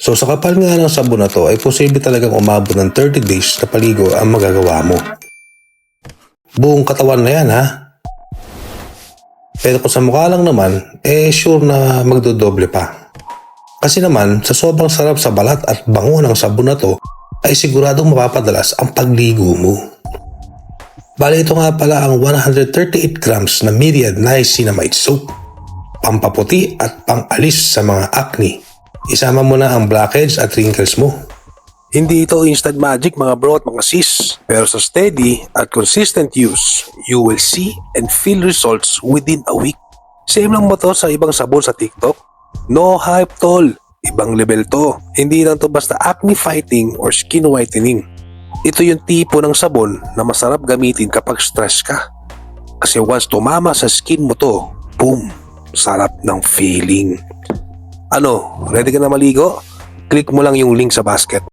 So sa kapal nga ng sabon na to ay posible talagang umabot ng 30 days na paligo ang magagawa mo. Buong katawan na yan ha. Pero kung sa mukha lang naman, sure na magdodoble pa. Kasi naman, sa sobrang sarap sa balat at bango ng sabon na to, ay siguradong mapapadalas ang pagligo mo. Bali ito nga pala ang 138 grams na Myriad Niacinamide Soap. Pampaputi at pangalis sa mga acne. Isama mo na ang blackheads at wrinkles mo. Hindi ito instant magic mga bro at mga sis. Pero sa steady at consistent use, you will see and feel results within a week. Same lang ba to sa ibang sabon sa TikTok? No hype tol. Ibang level to. Hindi lang to basta acne fighting or skin whitening. Ito yung tipo ng sabon na masarap gamitin kapag stress ka. Kasi once tumama sa skin mo to, boom! Sarap ng feeling. Ano, ready ka na maligo? Click mo lang yung link sa basket.